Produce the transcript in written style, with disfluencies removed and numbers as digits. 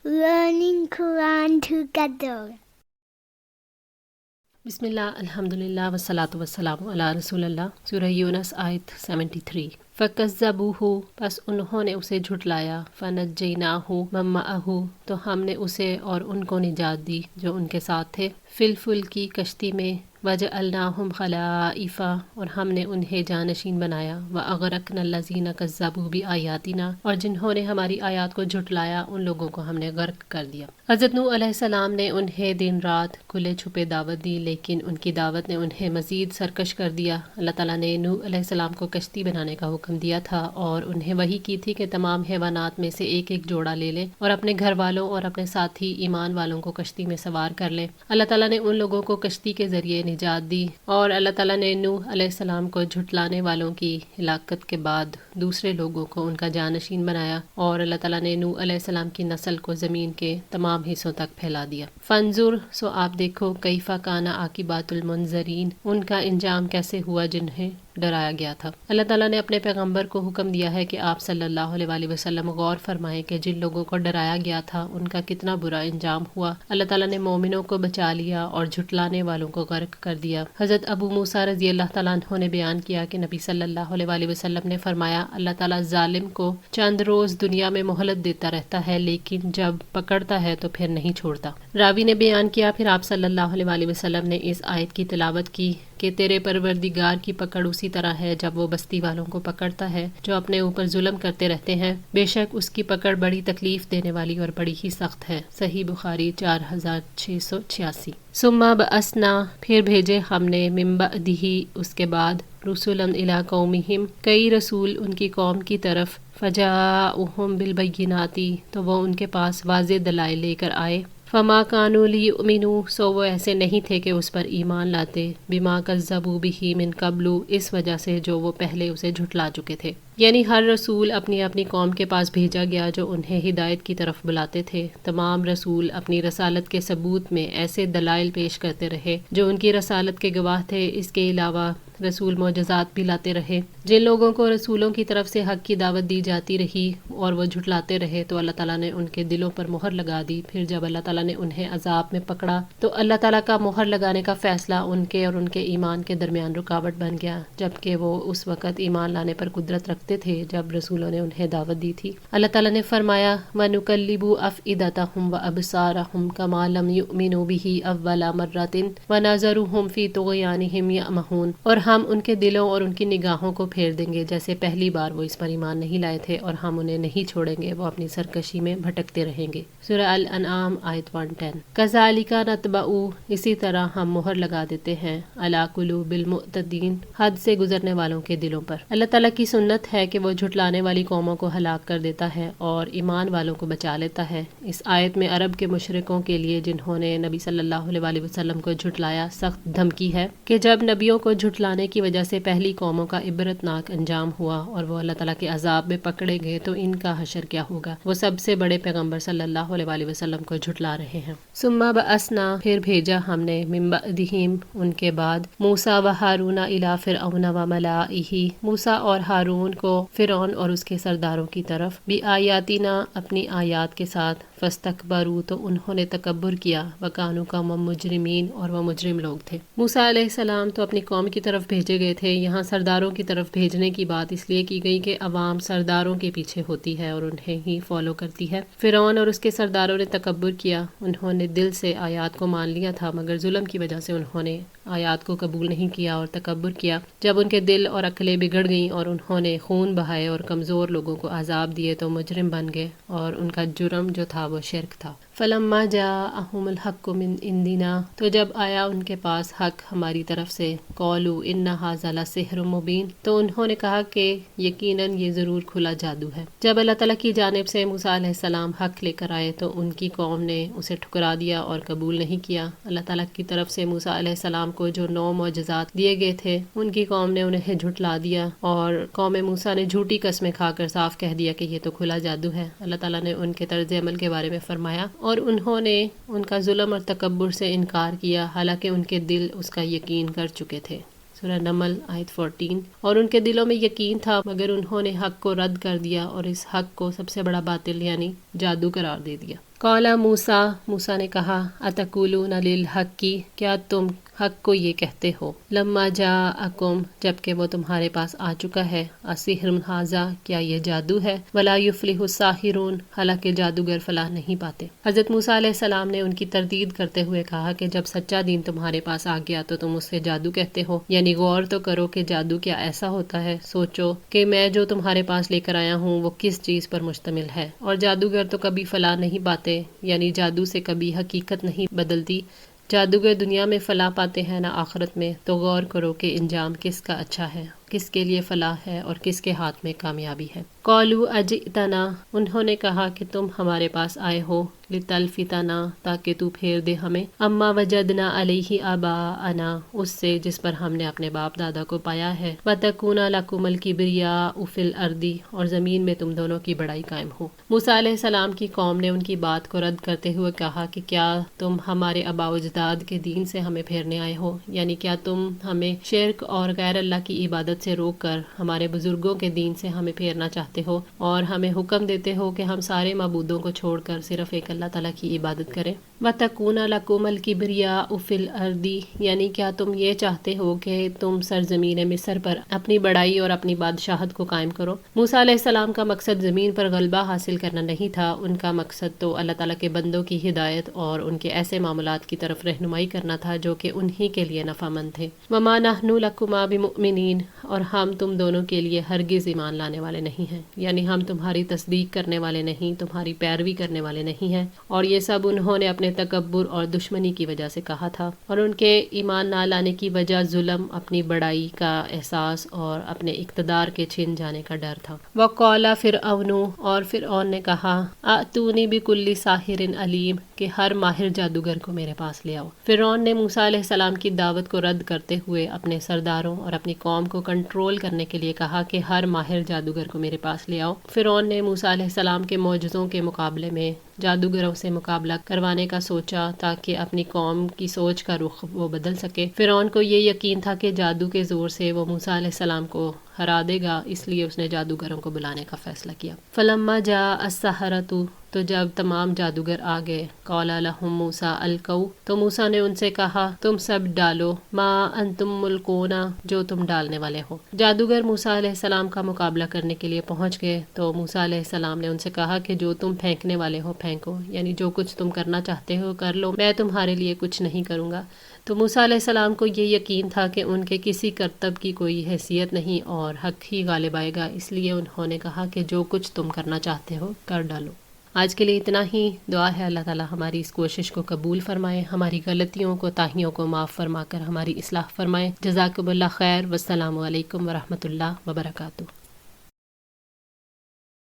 learning Quran together. बिस्मिल्लाह अल्हम्दुलिल्लाह वस्सलातु वस्सलामु अला रसूलिल्लाह। सूरह यूनुस आयत 73। फ़कज़्ज़बूहु, बस उन्होंने उसे झुटलाया। फ़नज्जयनाहु मम्मअहु, तो हमने उसे और उनको निजात दी जो उनके साथ थे। फिल फुल्की, कश्ती में। वजअलनाहुम खलाइफा, और हमने उन्हें जानशीन बनाया। व अगरकनल्लज़ीना कज़्ज़बू बिआयातिना, और जिन्होंने हमारी आयात को झुटलाया उन लोगों को हमने गर्क कर दिया। हज़रत नूह अलैहिस्सलाम ने उन्हें दिन रात खुले छुपे दावत दी, लेकिन उनकी दावत ने उन्हें मज़ीद सरकश कर दिया। अल्लाह ताला ने नूह अलैहिस्सलाम को कश्ती बनाने का हुक्म दिया था और उन्हें वही की थी कि तमाम हैवानात में से एक एक जोड़ा ले लें और अपने घर वालों और अपने साथी ईमान वालों को कश्ती में सवार कर लें। अल्लाह ताला ने उन लोगों को कश्ती के ज़रिए निजात दी और अल्लाह ताला ने नूह अलैहिस्सलाम को झुटलाने वालों की हिलाकत के बाद दूसरे लोगों को उनका जानशीन बनाया और अल्लाह ताला ने नूह अलैहिस्सलाम की नस्ल को ज़मीन के तमाम हिस्सों तक फैला दिया। फंजुर, सो आप देखो, कैफा काना आकिबातुल मुनज़रीन, उनका इंजाम कैसे हुआ जिन्हें डराया गया था। अल्लाह ताला ने अपने पैगंबर को हुक्म दिया है कि आप सल्लल्लाहु अलैहि वसल्लम गौर फरमाएं कि जिन लोगों को डराया गया था उनका कितना बुरा इंजाम हुआ। अल्लाह ताला ने मोमिनों को बचा लिया और झुटलाने वालों को गर्क कर दिया। हज़रत अबू मूसा रज़ी अल्लाह ताला अन्हु ने बयान किया कि नबी सल्लल्लाहु अलैहि वसल्लम ने फरमाया, अल्लाह ताला जालिम को चंद रोज़ दुनिया में मोहलत देता रहता है, लेकिन जब पकड़ता है तो फिर नहीं छोड़ता। रावी ने बयान किया, फिर आप सल्लल्लाहु अलैहि वसल्लम ने इस आयत की तिलावत की कि तेरे परवरदिगार की पकड़ उसी तरह है जब वो बस्ती वालों को पकड़ता है जो अपने ऊपर जुल्म करते रहते हैं। बेशक उसकी पकड़ बड़ी तकलीफ देने वाली और बड़ी ही सख्त है। सही बुखारी 4686। सुम्मा बअसना, फिर भेजे हमने, मिन बअदिही, उसके बाद, रुसुलन इला कौमिहिम, कई रसूल उनकी कौम की तरफ। फजाउहुम बिलबय्यिनाति, तो वो उनके पास वाज़े दलाइल लेकर आए। फमा कानू लियुमिनू, सो वो ऐसे नहीं थे कि उस पर ईमान लाते। बिमा कज़्ज़बू बिही मिन कब्लू, इस वजह से जो वो पहले उसे झुटला चुके थे। यानी हर रसूल अपनी अपनी कौम के पास भेजा गया जो उन्हें हिदायत की तरफ बुलाते थे। तमाम रसूल अपनी रसालत के सबूत में ऐसे दलाइल पेश करते रहे जो उनकी रसालत के गवाह थे। इसके अलावा रसूल मोजज़ात भी लाते रहे। जिन लोगों को रसूलों की तरफ से हक़ की दावत दी जाती रही और वो झुटलाते रहे तो अल्लाह ताला ने उनके दिलों पर मोहर लगा दी। फिर जब अल्लाह ताला ने उन्हें अजाब में पकड़ा तो अल्लाह ताला का मोहर लगाने का फ़ैसला उनके और उनके ईमान के दरमियान रुकावट बन गया, जबकि वो उस वक़्त ईमान लाने पर कुदरत रखते थे जब रसूलों ने उन्हें दावत दी थी। अल्लाह ताला ने फरमाया, वनुकल्लिबु अफ़इदतहुम व अबसारहुम कमा लम युमिनु बिही अव्वला मर्रतिन व नज़रुहुम फ़ी तुग़यानिहिम यअमहून, और हम उनके दिलों और उनकी निगाहों को फेर देंगे जैसे पहली बार वो इस पर ईमान नहीं लाए थे, और हम उन्हें नहीं छोड़ेंगे, वो अपनी सरकशी में भटकते रहेंगे। सूरह अल अनआम आयत 110। कज़ालिका नतबउ, इसी तरह हम मोहर लगा देते हैं, अला कुलूबिल मुअतदीन, हद से गुजरने वालों के दिलों पर। अल्लाह ताला की सुन्नत है कि वो झुटलाने वाली कौमों को हलाक कर देता है और ईमान वालों को बचा लेता है। इस आयत में अरब के मुशरिकों के लिए जिन्होंने नबी सल्लल्लाहु अलैहि वसल्लम को झुटलाया सख्त धमकी है कि जब नबियों को झुटलाने की वजह से पहली कौमों का इबरतनाक अंजाम हुआ और वो अल्लाह ताला के अजाब में पकड़े गए तो इनका हशर क्या होगा। वो सबसे बड़े पैगंबर सल्लल्लाहु अलैहि वसल्लम को झुटला रहे हैं। सुम्मा बअसना, फिर भेजा हमने, मिन बअदिहिम, उनके बाद, मूसा व हारून इला फिरऔन व मलाइही, मूसा और हारून को फिरौन और उसके सरदारों की तरफ, बि आयातिना, अपनी आयात के साथ, फस्तकबरू, तो उन्होंने तकब्बुर किया, वकानू कौम मुजरिमीन, और वह मुजरिम लोग थे। मूसा अलैहिस्सलाम तो अपनी कौम की तरफ भेजे गए थे। यहाँ सरदारों की तरफ भेजने की बात इसलिए की गई कि अवाम सरदारों के पीछे होती है और उन्हें ही फॉलो करती है। फिरौन और उसके सरदारों ने तकब्बुर किया, उन्होंने दिल से आयात को मान लिया था मगर जुल्म की वजह से उन्होंने आयात को कबूल नहीं किया और तकब्बुर किया। जब उनके दिल और अक्लें बिगड़ गईं और उन्होंने खून बहाए और कमज़ोर लोगों को अजाब दिए तो मुजरिम बन गए और उनका जुर्म जो था वो शिर्क था। फलम्मा जाअहुमुल हक्कु मिन इंदिना, तो जब आया उनके पास हक हमारी तरफ से, कौलू इन्ना हाज़ा लसिह्रुम मुबीन, तो उन्होंने कहा कि यकीनन ये ज़रूर खुला जादू है। जब अल्लाह ताला की जानिब से मूसा अलैहिस्सलाम हक लेकर आए तो उनकी कौम ने उसे ठुकरा दिया और कबूल नहीं किया। अल्लाह ताला की तरफ से मूसा अलैहिस्सलाम को जो 9 मोजज़ात दिए गए थे उनकी कौम ने उन्हें झुटला दिया और कौम मूसा ने झूठी कस्में खाकर साफ कह दिया कि ये तो खुला जादू है। अल्लाह ताला ने उनके तर्ज अमल के बारे में फरमाया, और उन्होंने उनका जुल्म और तकब्बुर से इनकार किया हालांकि उनके दिल उसका यकीन कर चुके थे। سورہ نمل آیت 14۔ اور ان کے دلوں میں یقین تھا مگر انہوں نے حق کو رد کر دیا اور اس حق کو سب سے بڑا باطل یعنی جادو قرار دے دیا۔ قال موسیٰ، موسیٰ نے کہا، اتقولون للحق، کیا تم حق کو یہ کہتے ہو، لما جاءکم، جبکہ وہ تمہارے پاس آ چکا ہے، اسحر ھذا، کیا یہ جادو ہے، ولا یفلح الساحرون، حالانکہ جادوگر فلاح نہیں پاتے۔ حضرت موسیٰ علیہ السلام نے ان کی تردید کرتے ہوئے کہا کہ جب سچا دین تمہارے پاس آ گیا تو تم اس سے جادو کہتے ہو، یعنی غور تو کرو کہ جادو کیا ایسا ہوتا ہے، سوچو کہ میں جو تمہارے پاس لے کر آیا ہوں وہ کس چیز پر مشتمل ہے، اور جادوگر تو کبھی فلاح نہیں پاتے، یعنی جادو سے کبھی حقیقت نہیں بدلتی، جادوگر دنیا میں فلاح پاتے ہیں نہ آخرت میں، تو غور کرو کہ انجام کس کا اچھا ہے، کس کے لیے فلاح ہے اور کس کے ہاتھ میں کامیابی ہے۔ قالوا اجئتنا، انہوں نے کہا کہ تم ہمارے پاس آئے ہو، لتلفتنا، تاکہ تو پھیر دے ہمیں، اما وجدنا علیہ آباءنا، اس سے جس پر ہم نے اپنے باپ دادا کو پایا ہے، وتکون لکم الکبریاء فی الارض، اور زمین میں تم دونوں کی بڑائی قائم ہو۔ موسیٰ علیہ السلام کی قوم نے ان کی بات کو رد کرتے ہوئے کہا کہ کیا تم ہمارے آباء و اجداد کے دین سے ہمیں پھیرنے آئے ہو، یعنی کیا تم ہمیں شرک اور غیر اللہ کی عبادت سے روک کر ہمارے بزرگوں کے دین سے ہمیں پھیرنا چاہتے ہو اور ہمیں حکم دیتے ہو کہ ہم سارے معبودوں کو چھوڑ کر صرف ایک اللہ تعالیٰ کی عبادت کریں۔ وَتَكُونَ لَكُمُ الْكِبْرِيَاءُ فِي الْأَرْضِ، یعنی کیا تم یہ چاہتے ہو کہ تم سرزمین مصر پر اپنی بڑائی اور اپنی بادشاہت کو قائم کرو۔ موسیٰ علیہ السلام کا مقصد زمین پر غلبہ حاصل کرنا نہیں تھا، ان کا مقصد تو اللہ تعالیٰ کے بندوں کی ہدایت اور ان کے ایسے معاملات کی طرف رہنمائی کرنا تھا جو کہ انہی کے لیے نفع مند تھے۔ وَمَا نَحْنُ لَكُمَا بِمُؤْمِنِينَ، اور ہم تم دونوں کے لیے ہرگز ایمان لانے والے نہیں ہیں، یعنی ہم تمہاری تصدیق کرنے والے نہیں، تمہاری پیروی کرنے والے نہیں ہیں۔ اور یہ سب انہوں نے اپنے تکبر اور دشمنی کی وجہ سے کہا تھا، اور ان کے ایمان نہ لانے کی وجہ ظلم، اپنی بڑائی کا احساس اور اپنے اقتدار کے چھن جانے کا ڈر تھا۔ وَقَالَ فِرْعَوْنُ، اور فرعون نے کہا، ائتونی بِكُلِّ ساحر علیم، کہ ہر ماہر جادوگر کو میرے پاس لے آؤ۔ فرعون نے موسیٰ علیہ السلام کی دعوت کو رد کرتے ہوئے اپنے سرداروں اور اپنی قوم کو کنٹرول کرنے کے لیے کہا کہ ہر ماہر جادوگر کو میرے پاس لے آؤ۔ فرعون نے موسیٰ علیہ السلام کے معجزوں کے مقابلے میں جادوگروں سے مقابلہ کروانے کا سوچا تاکہ اپنی قوم کی سوچ کا رخ وہ بدل سکے۔ فرعون کو یہ یقین تھا کہ جادو کے زور سے وہ موسیٰ علیہ السلام کو ہرا دے گا، اس لیے اس نے جادوگروں کو بلانے کا فیصلہ کیا۔ فلما جاء السحرۃ، تو جب تمام جادوگر آ گئے، قال لهم موسیٰ القوا، تو موسیٰ نے ان سے کہا تم سب ڈالو، ما انتم ملقون، جو تم ڈالنے والے ہو۔ جادوگر موسیٰ علیہ السلام کا مقابلہ کرنے کے لیے پہنچ گئے تو موسیٰ علیہ السلام نے ان سے کہا کہ جو تم پھینکنے والے ہو پھینکو، یعنی جو کچھ تم کرنا چاہتے ہو کر لو، میں تمہارے لیے کچھ نہیں کروں گا۔ تو موسیٰ علیہ السلام کو یہ یقین تھا کہ ان کے کسی کرتب کی کوئی حیثیت نہیں اور حق ہی غالب آئے گا، اس لیے انہوں نے کہا کہ جو کچھ تم کرنا چاہتے ہو کر ڈالو۔ آج کے لیے اتنا ہی، دعا ہے اللہ تعالیٰ ہماری اس کوشش کو قبول فرمائے، ہماری غلطیوں کو تاہیوں کو معاف فرما کر ہماری اصلاح فرمائے۔ جزاکم اللہ خیر، والسلام علیکم ورحمۃ اللہ وبرکاتہ۔